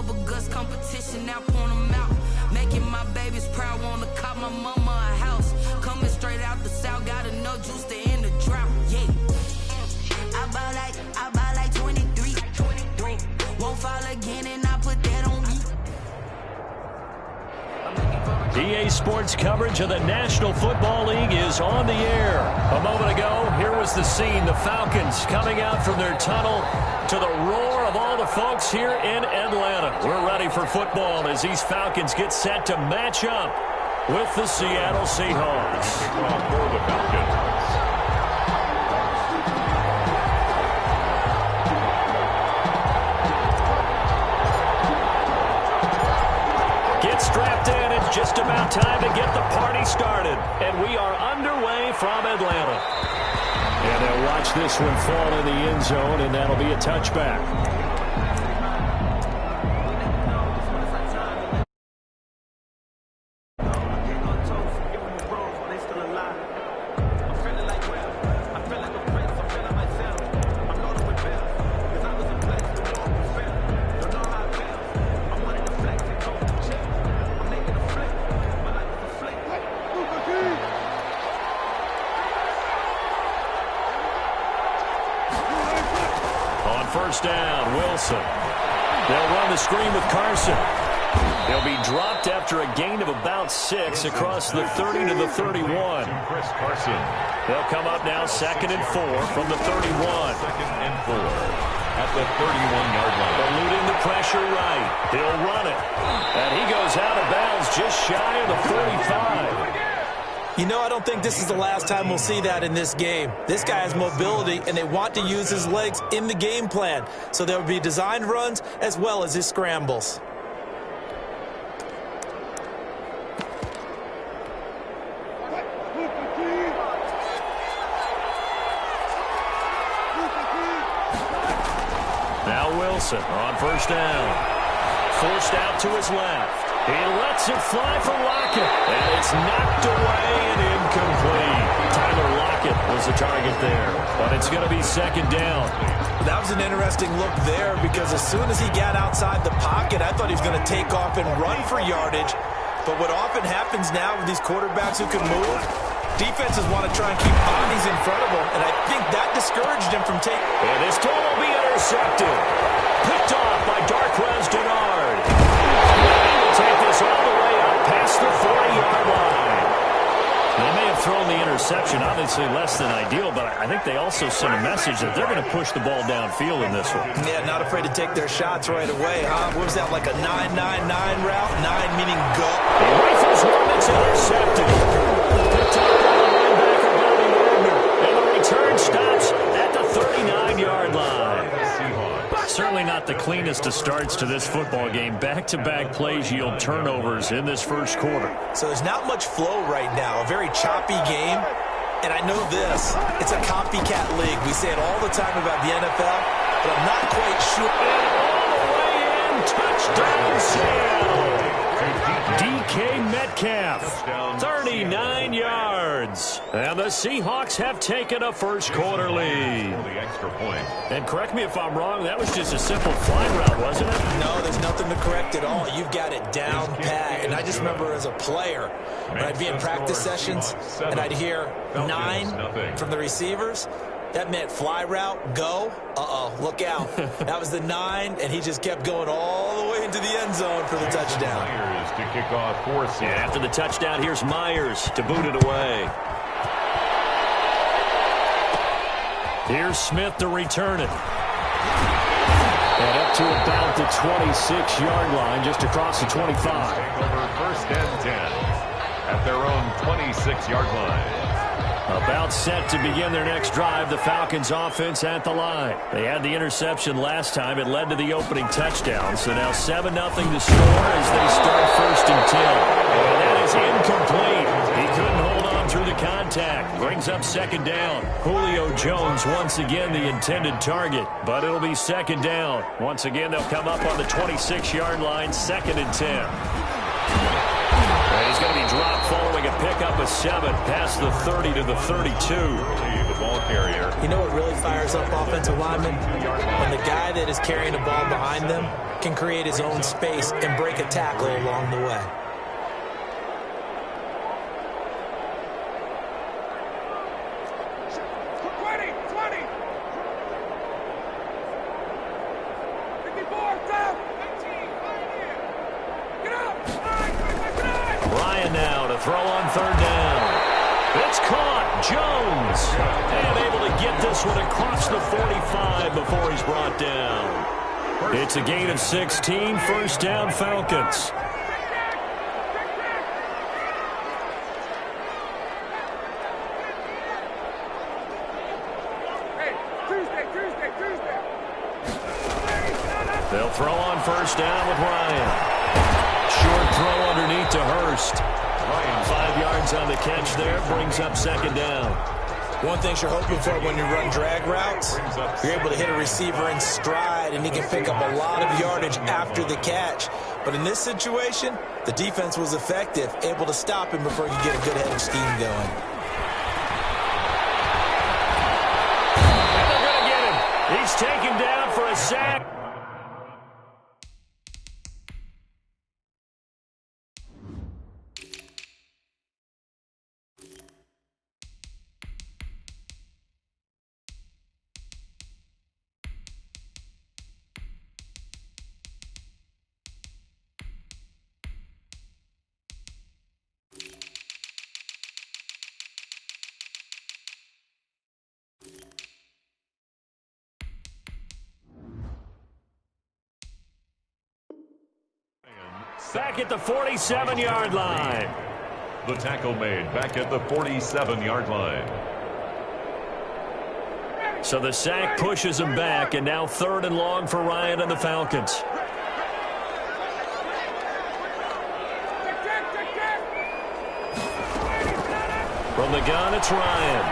Bubble guts competition, now point them out. Making my babies proud, wanna cop my mama a house. Coming straight out the south, got enough juice to end the drought. Yeah. I bought like 23. Won't fall again, and I put that on me. EA Sports coverage of the National Football League is on the air. A moment ago, here was the scene. The Falcons coming out from their tunnel to the roar of all the folks here in Atlanta. We're ready for football as these Falcons get set to match up with the Seattle Seahawks. For the Falcons. Strapped in, it's just about time to get the party started. And we are underway from Atlanta. And they'll watch this one fall in the end zone, and that'll be a touchback. First down, Wilson. They'll run the screen with Carson. He'll be dropped after a gain of about 6 across the 30 to the 31. Chris Carson. They'll come up now 2nd and 4 from the 31. 2nd and 4 at the 31-yard line. Eluding the pressure right. He'll run it. And he goes out of bounds just shy of the 45. You know, I don't think this is the last time we'll see that in this game. This guy has mobility, and they want to use his legs in the game plan. So there will be designed runs as well as his scrambles. Now Wilson on first down. Forced out to his left. He lets it fly for Lockett, and it's knocked away and incomplete. Tyler Lockett was the target there, but it's going to be 2nd down. That was an interesting look there because as soon as he got outside the pocket, I thought he was going to take off and run for yardage. But what often happens now with these quarterbacks who can move, defenses want to try and keep bodies in front of them, and I think that discouraged him from taking. And this time will be intercepted. Picked off by Darquez Denard. Take this all the way up past the 40-yard line. They may have thrown the interception, obviously less than ideal, but I think they also sent a message that they're going to push the ball downfield in this one. Yeah, not afraid to take their shots right away, huh? What was that, like a 9-9-9 route? 9 meaning go. He rifles one, it's intercepted. Picked up by the linebacker, Bobby Wagner. And the return stops at the 39-yard line. Certainly not the cleanest of starts to this football game. Back-to-back plays yield turnovers in this first quarter. So there's not much flow right now. A very choppy game. And I know this. It's a copycat league. We say it all the time about the NFL, but I'm not quite sure. And all the way in. Touchdown, Seattle. DK Metcalf, 39 yards. And the Seahawks have taken a first quarter lead. The extra point. And correct me if I'm wrong, that was just a simple fly route, wasn't it? No, there's nothing to correct at all. You've got it down pat. And I just remember as a player, when I'd be in practice sessions and I'd hear 9 from the receivers, that meant fly route, go. Look out. That was the 9, and he just kept going all the way into the end zone for the touchdown. Myers to kick off for Seattle. And after the touchdown, here's Myers to boot it away. Here's Smith to return it. And up to about the 26-yard line, just across the 25. Take over 1st and 10 at their own 26-yard line. About set to begin their next drive, the Falcons offense at the line. They had the interception last time. It led to the opening touchdown. So now 7-0 to score as they start 1st and 10. And that is incomplete. He couldn't hold on through the contact. Brings up 2nd down. Julio Jones once again the intended target, but it'll be 2nd down. Once again, they'll come up on the 26-yard line, 2nd and 10. He's going to be dropped following a pickup of 7 past the 30 to the 32. The ball carrier. You know what really fires up offensive linemen? When the guy that is carrying the ball behind them can create his own space and break a tackle along the way. Ryan now to throw on third down. It's caught. Jones. And able to get this one across the 45 before he's brought down. It's a gain of 16. First down, Falcons. They'll throw on first down with Ryan. Short throw underneath to Hurst. 5 yards on the catch there, brings up second down. One thing you're hoping for when you run drag routes, you're able to hit a receiver in stride, and he can pick up a lot of yardage after the catch. But in this situation, the defense was effective, able to stop him before he could get a good head of steam going. And they're going to get him. He's taken down for a sack. Back at the 47-yard line. The tackle made back at the 47-yard line. So the sack pushes him back, and now third and long for Ryan and the Falcons. From the gun, it's Ryan.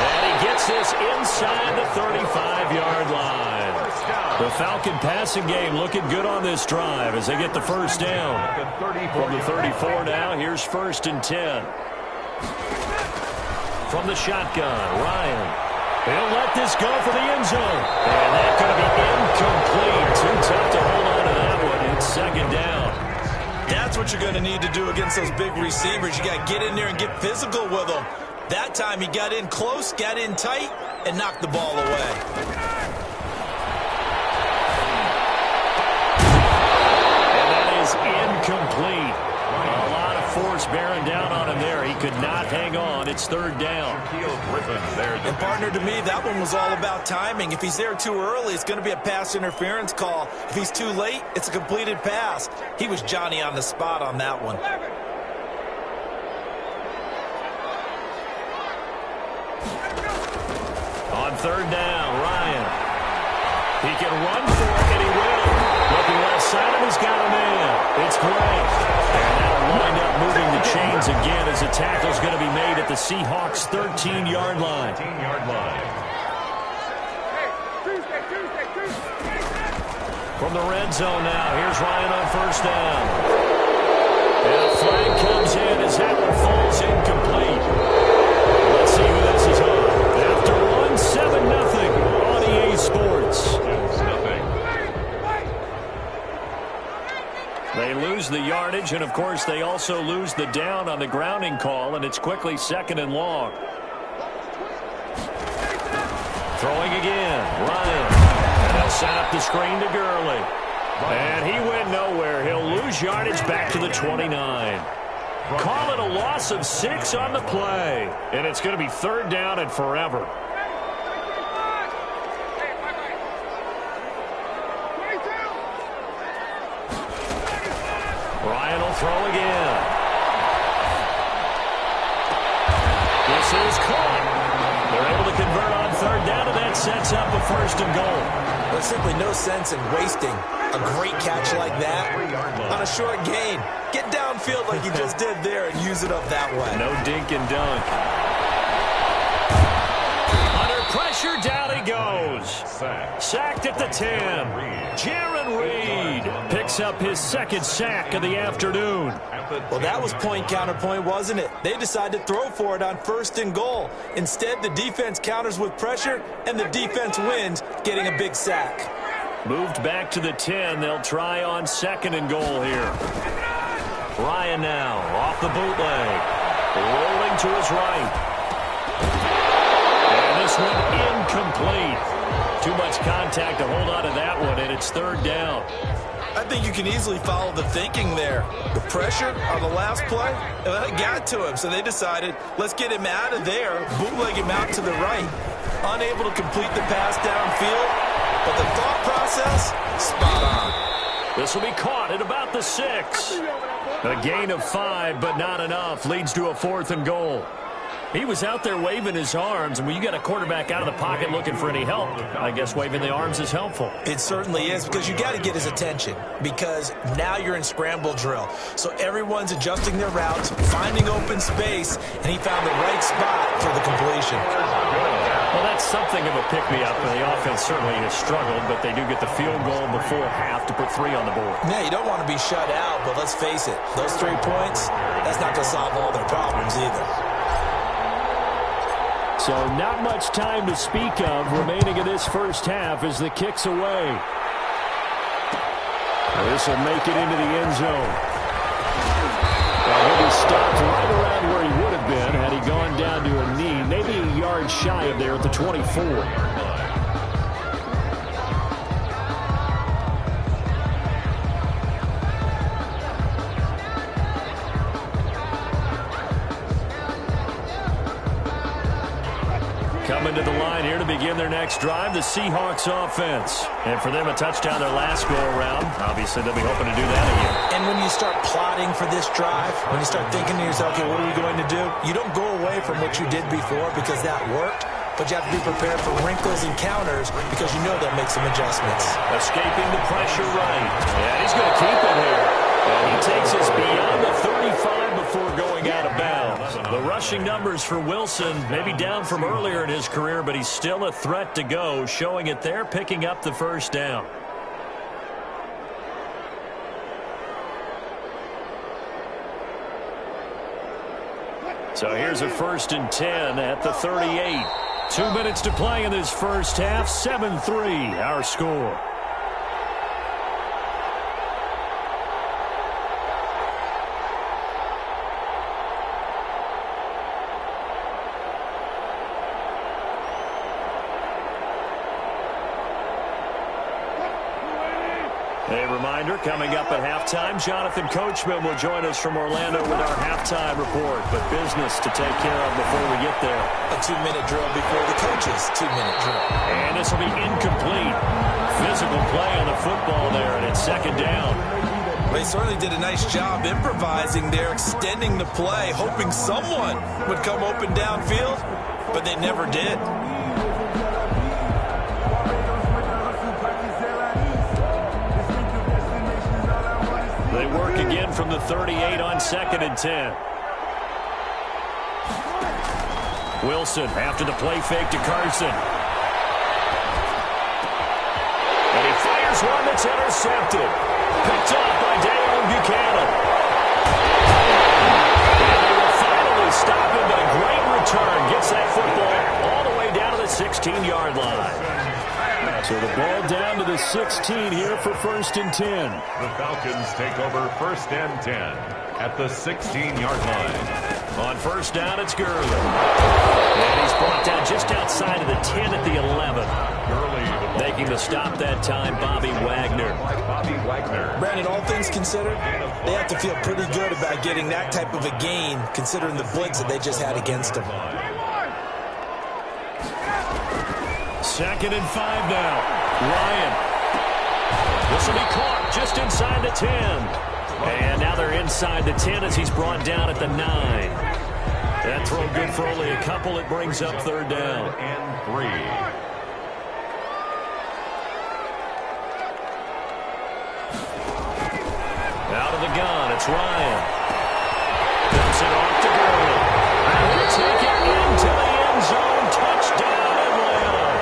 And he gets this inside the 35-yard line. The Falcon passing game looking good on this drive as they get the first down. From the 34 now, here's first and 10. From the shotgun, Ryan. He'll let this go for the end zone. And that's going to be incomplete. Too tough to hold on to that one. It's second down. That's what you're going to need to do against those big receivers. You got to get in there and get physical with them. That time he got in close, got in tight, and knocked the ball away. Incomplete. A lot of force bearing down on him there. He could not hang on. It's third down. And partner, to me, that one was all about timing. If he's there too early, it's going to be a pass interference call. If he's too late, it's a completed pass. He was Johnny on the spot on that one. On third down, Ryan. He can run for it, and he will. Looking left side of him, he's got a man. It's Gray. And that'll wind up moving the chains again as the tackle's going to be made at the Seahawks' 13-yard line. From the red zone now, here's Ryan on first down. And a flag comes in as that one falls incomplete. Let's see who this is on. After one, 7-0 on EA Sports. They lose the yardage, and, of course, they also lose the down on the grounding call, and it's quickly second and long. Throwing again, Ryan. And they'll set up the screen to Gurley. And he went nowhere. He'll lose yardage back to the 29. Call it a loss of 6 on the play. And it's going to be third down and forever. Ryan will throw again. This is caught. They're able to convert on third down, and that sets up a first and goal. There's simply no sense in wasting a great catch like that on a short gain. Get downfield like you just did there and use it up that way. No dink and dunk. Under pressure, down he goes. Sacked at the 10. Jaron Reed picks up his second sack of the afternoon. Well, that was point counterpoint, wasn't it? They decided to throw for it on first and goal. Instead, the defense counters with pressure, and the defense wins, getting a big sack. Moved back to the 10. They'll try on 2nd and goal here. Ryan now off the bootleg. Rolling to his right. And this one incomplete. Too much contact to hold on to that one, and it's 3rd down. I think you can easily follow the thinking there. The pressure on the last play, it got to him, so they decided, let's get him out of there, bootleg him out to the right. Unable to complete the pass downfield, but the thought process, spot on. This will be caught at about the 6. A gain of 5, but not enough. Leads to a 4th and goal. He was out there waving his arms, and when you got a quarterback out of the pocket looking for any help, I guess waving the arms is helpful. It certainly is, because you got to get his attention, because now you're in scramble drill. So everyone's adjusting their routes, finding open space, and he found the right spot for the completion. Well, that's something of a pick-me-up, and the offense certainly has struggled, but they do get the field goal before half to put 3 on the board. Yeah, you don't want to be shut out, but let's face it, those 3 points, that's not going to solve all their problems either. So not much time to speak of remaining in this first half as the kick's away. This will make it into the end zone. Well, he'll be stopped right around where he would have been had he gone down to a knee, maybe a yard shy of there at the 24. Coming to the line here to begin their next drive, the Seahawks offense. And for them, a touchdown their last go-around. Obviously, they'll be hoping to do that again. And when you start plotting for this drive, when you start thinking to yourself, okay, what are we going to do? You don't go away from what you did before because that worked, but you have to be prepared for wrinkles and counters because you know they'll make some adjustments. Escaping the pressure right. Yeah, he's going to keep it here. And he takes us beyond the 35 before going out of bounds. The rushing numbers for Wilson, maybe down from earlier in his career, but he's still a threat to go, showing it there, picking up the first down. So here's a 1st and 10 at the 38. 2 minutes to play in this first half. 7-3, our score. A reminder, coming up at halftime, Jonathan Coachman will join us from Orlando with our halftime report. But business to take care of before we get there. A 2-minute drill before the coach's 2-minute drill. And this will be incomplete. Physical play on the football there, and it's 2nd down. They certainly did a nice job improvising there, extending the play, hoping someone would come open downfield, but they never did. They work again from the 38 on 2nd and 10. Wilson after the play fake to Carson. And he fires one that's intercepted. Picked off by Dale Buchanan. And they will finally stop him, but a great return. Gets that football all the way down to the 16-yard line. So the ball down to the 16 here for 1st and 10. The Falcons take over 1st and 10 at the 16-yard line. On 1st down, it's Gurley. And he's brought down just outside of the 10 at the 11. Gurley making the stop that time, Bobby Wagner. Brandon, all things considered, they have to feel pretty good about getting that type of a gain, considering the blitz that they just had against them. 2nd and 5 now. Ryan. This will be caught just inside the 10. And now they're inside the 10 as he's brought down at the 9. That throw good for only a couple. It brings up 3rd down. And 3. Out of the gun, it's Ryan. Dumps it off to Gurley. And he'll take it into the end zone. Touchdown, Atlanta.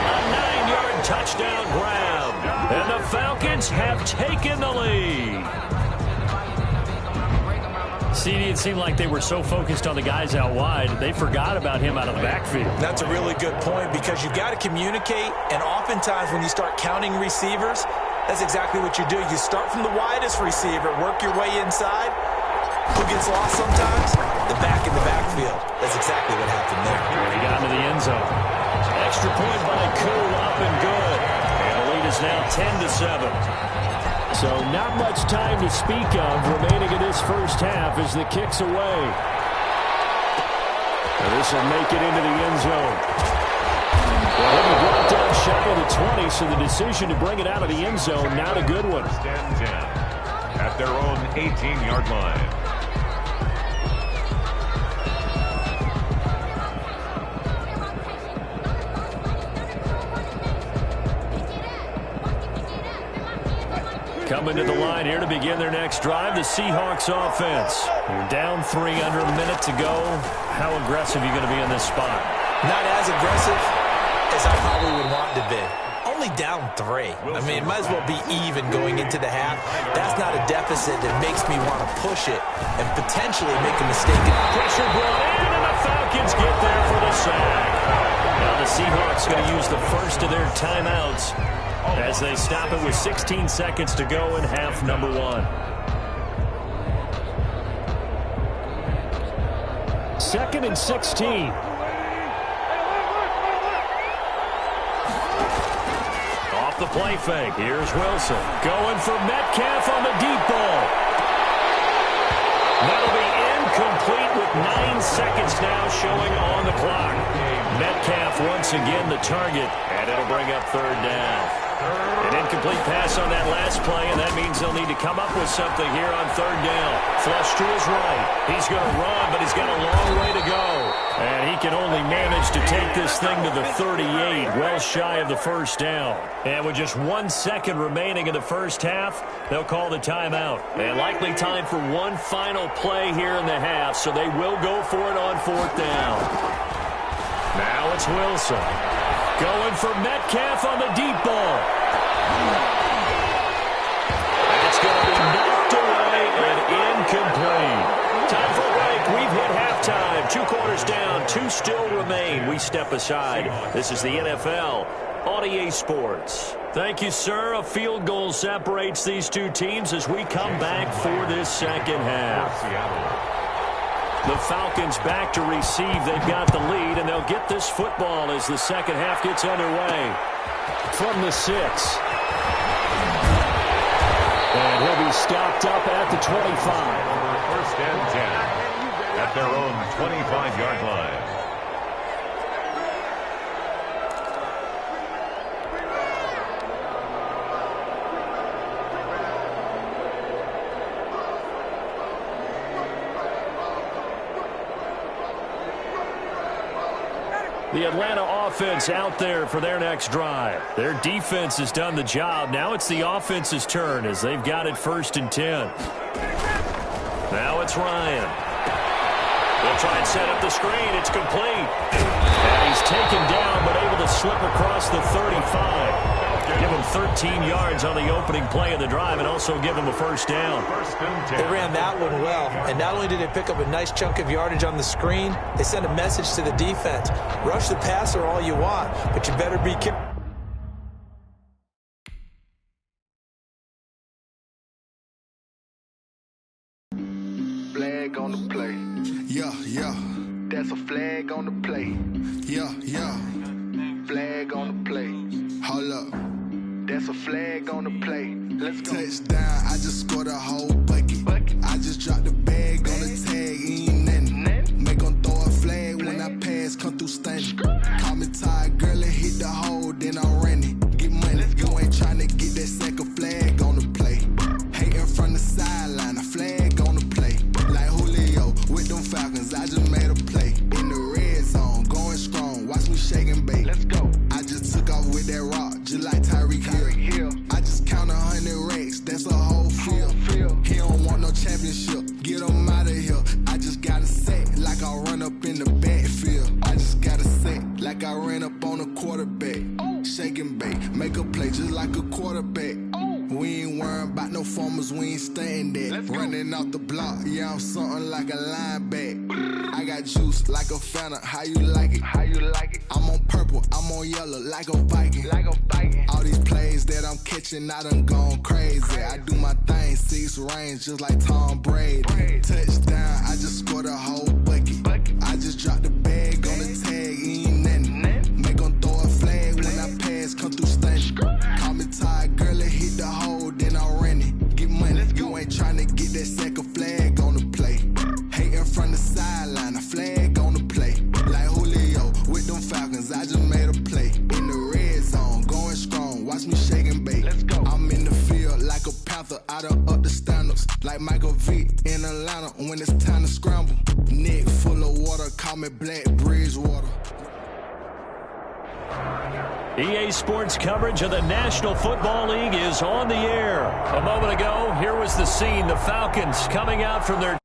A 9-yard touchdown grab. And the Falcons have taken the lead. CD, it seemed like they were so focused on the guys out wide, they forgot about him out of the backfield. That's a really good point because you've got to communicate, and oftentimes when you start counting receivers, that's exactly what you do. You start from the widest receiver, work your way inside. Who gets lost sometimes? The back in the backfield. That's exactly what happened there. He got into the end zone. Extra point by Koo, up and good. And the lead is now 10-7. So not much time to speak of remaining in this first half as the kick's away. And this will make it into the end zone. Well, he'll be brought down shy of the 20, so the decision to bring it out of the end zone, not a good one. First and 10 at their own 18-yard line. Coming to the line here to begin their next drive, the Seahawks offense. You're down 3 under a minute to go. How aggressive are you going to be in this spot? Not as aggressive as I probably would want to be. Only down 3. I mean, it might as well be even going into the half. That's not a deficit that makes me want to push it and potentially make a mistake. Pressure brought in, and the Falcons get there for the sack. Now the Seahawks going to use the first of their timeouts as they stop it with 16 seconds to go in half number 1. Second and 16. Off the play fake. Here's Wilson. Going for Metcalf on the deep ball. That'll be incomplete with 9 seconds now showing on the clock. Metcalf once again the target, and it'll bring up third down. An incomplete pass on that last play, and that means they'll need to come up with something here on third down. Flush to his right. He's going to run, but he's got a long way to go. And he can only manage to take this thing to the 38, well shy of the first down. And with just 1 second remaining in the first half, they'll call the timeout. And likely time for one final play here in the half, so they will go for it on fourth down. Now it's Wilson. Going for Metcalf on the deep ball. That's going to be knocked away and incomplete. Time for a break. We've hit halftime. 2 quarters down. 2 still remain. We step aside. This is the NFL on EA Sports. Thank you, sir. A field goal separates these two teams as we come back for this second half. The Falcons back to receive. They've got the lead, and they'll get this football as the second half gets underway. From the 6. And he'll be stopped up at the 25. First and 10 at their own 25-yard line. The Atlanta offense out there for their next drive. Their defense has done the job. Now it's the offense's turn as they've got it first and 10. Now it's Ryan. They'll try and set up the screen. It's complete. And he's taken down but able to slip across the 35. Give him 13 yards on the opening play of the drive and also give him a first down. They ran that one well, and not only did they pick up a nice chunk of yardage on the screen, they sent a message to the defense. Rush the passer all you want, but you better be careful. Flag on the play. Yeah, yeah. That's a flag on the play. Yeah, yeah. Flag on the play. Hold up. That's a flag on the play. Let's go. Touchdown, I just scored a whole bucket. I just dropped the bag on the tag, ain't nothing. Make them throw a flag when I pass, come through stunning. Call me tired, girl, and hit the hole, then I'm running. Get money, you ain't trying to get that second flag on the play. Hating from the sideline, a flag on the play. Like Julio with them Falcons, I just made a play. In the red zone, going strong, watch me shake and bake. Let's go. I just took off with that rock, just like Tyreek Hill. I just count 100 racks, that's a whole field. He don't want no championship, get him out of here. I just got a set like I run up in the backfield. I just got a set like I ran up on a quarterback. Shake and bake, make a play just like a quarterback. We ain't worrying about no performers, we ain't staying there. Running off the block, yeah, I'm something like a linebacker. I got juice like a Fanta, how you like it? How you like it? I'm on purple, I'm on yellow, like a Viking. Like a Viking. All these plays that I'm catching, I done gone crazy. I do my thing, 6 range, just like Tom Brady. Touchdown, I just scored a whole bucket. I just dropped the bag on the tag, ain't nothing. Make 'em throw a flag when I pass, come through stunning. Call me tired, girl, it hit the hole, then I ran it. Get money, you ain't tryna get that second flag on the play. Hating from the sideline, a flag on the play. Like Julio with them Falcons, I just made a play. In the red zone, going strong, watch me shake and bake. I'm in the field like a panther, I done up the standards. Like Michael Vick in Atlanta when it's time to scramble. Neck full of water, call me Black Bridgewater. EA Sports coverage of the National Football League is on the air. A moment ago, here was the scene. The Falcons coming out from their